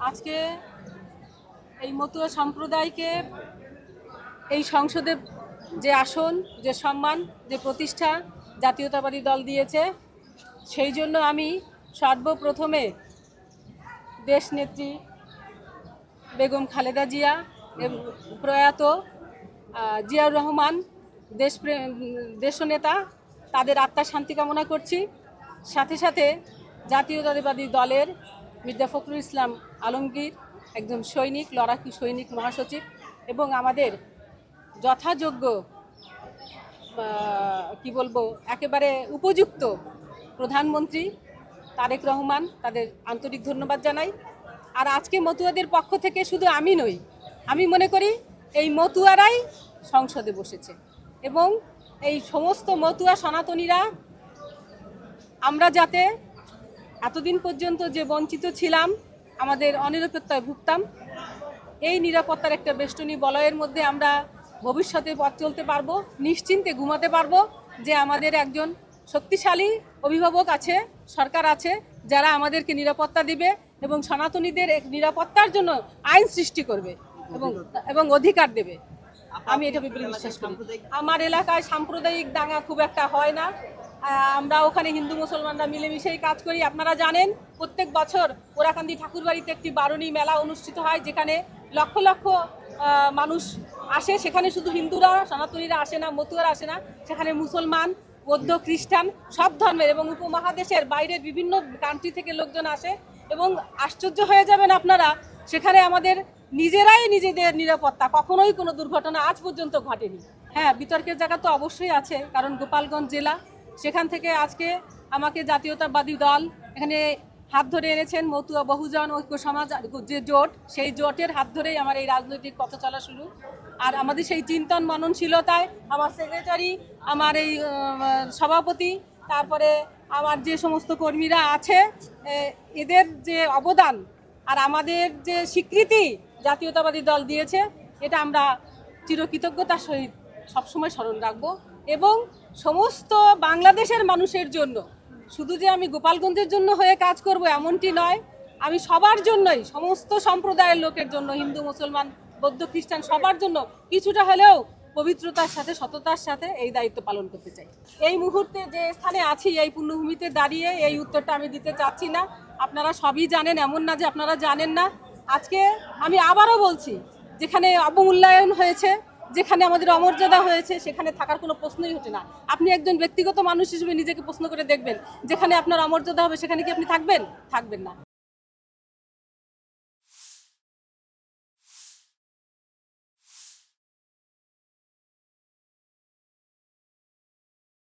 আজকে এই মতুয়া সম্প্রদায়কে এই সংসদে যে আসন, যে সম্মান, যে প্রতিষ্ঠা জাতীয়তাবাদী দল দিয়েছে, সেই জন্য আমি সর্বপ্রথমে দেশনেত্রী বেগম খালেদা জিয়া এবং প্রয়াত জিয়াউর রহমান দেশনেতা, তাদের আত্মার শান্তি কামনা করছি। সাথে সাথে জাতীয়তাবাদী দলের মির্জা ফখরুল ইসলাম আলমগীর, একজন সৈনিক, লড়াকু সৈনিক মহাসচিব, এবং আমাদের যথাযোগ্য কি বলবো একেবারে উপযুক্ত প্রধানমন্ত্রী তারেক রহমান, তাদের আন্তরিক ধন্যবাদ জানাই। আর আজকে মতুয়াদের পক্ষ থেকে শুধু আমি নই, আমি মনে করি এই মতুয়ারাই সংসদে বসেছে, এবং এই সমস্ত মতুয়া সনাতনীরা আমরা যাতে এতদিন পর্যন্ত যে বঞ্চিত ছিলাম, আমাদের অনিরাপত্তায় ভুগতাম, এই নিরাপত্তার একটা বেষ্টনী বলয়ের মধ্যে আমরা ভবিষ্যতে পথ চলতে পারবো, নিশ্চিন্তে ঘুমাতে পারবো যে আমাদের একজন শক্তিশালী অভিভাবক আছে, সরকার আছে, যারা আমাদেরকে নিরাপত্তা দিবে এবং সনাতনীদের নিরাপত্তার জন্য আইন সৃষ্টি করবে এবং অধিকার দেবে। আমি এটা বিশ্বাস করি। আমার এলাকায় সাম্প্রদায়িক দাঙ্গা খুব একটা হয় না। আমরা ওখানে হিন্দু মুসলমানরা মিলেমিশেই কাজ করি। আপনারা জানেন প্রত্যেক বছর ওরাকান্দি ঠাকুরবাড়িতে একটি বারণী মেলা অনুষ্ঠিত হয়, যেখানে লক্ষ লক্ষ মানুষ আসে। সেখানে শুধু হিন্দুরা, সনাতনীরা আসে না, মতুয়ারা আসে না, সেখানে মুসলমান, বৌদ্ধ, খ্রিস্টান সব ধর্মের এবং উপমহাদেশের বাইরের বিভিন্ন কান্ট্রি থেকে লোকজন আসে। এবং আশ্চর্য হয়ে যাবেন আপনারা, সেখানে আমাদের নিজেরাই নিজেদের নিরাপত্তা, কখনোই কোনো দুর্ঘটনা আজ পর্যন্ত ঘটেনি। হ্যাঁ, বিতর্কের জায়গা তো অবশ্যই আছে, কারণ গোপালগঞ্জ জেলা, সেখান থেকে আজকে আমাকে জাতীয়তাবাদী দল এখানে হাত ধরে এনেছেন। মতুয়া বহুজন ঐক্য সমাজ যে জোট, সেই জোটের হাত ধরেই আমার এই রাজনৈতিক পথ চলা শুরু। আর আমাদের সেই চিন্তন মননশীলতায় আমার সেক্রেটারি, আমার এই সভাপতি, তারপরে আমার যে সমস্ত কর্মীরা আছে, এদের যে অবদান আর আমাদের যে স্বীকৃতি জাতীয়তাবাদী দল দিয়েছে, এটা আমরা চিরকৃতজ্ঞতার সহিত সবসময় স্মরণ রাখবো। এবং সমস্ত বাংলাদেশের মানুষের জন্য, শুধু যে আমি গোপালগঞ্জের জন্য হয়ে কাজ করব এমনটি নয়, আমি সবার জন্যই, সমস্ত সম্প্রদায়ের লোকের জন্য, হিন্দু, মুসলমান, বৌদ্ধ, খ্রিস্টান সবার জন্য কিছুটা হলেও পবিত্রতার সাথে, সততার সাথে এই দায়িত্ব পালন করতে চাই। এই মুহূর্তে যে স্থানে আছি, এই পুণ্যভূমিতে দাঁড়িয়ে এই উত্তরটা আমি দিতে চাচ্ছি না। আপনারা সবই জানেন, এমন না যে আপনারা জানেন না। আজকে আমি আবারও বলছি, যেখানে অবমূল্যায়ন হয়েছে, যেখানে আমাদের অমর্যাদা হয়েছে, সেখানে থাকার কোনো প্রশ্নই ওঠে না। আপনি একজন ব্যক্তিগত মানুষ হিসেবে নিজেকে প্রশ্ন করে দেখবেন, যেখানে আপনার অমর্যাদা হবে সেখানে কি আপনি থাকবেন? থাকবেন না।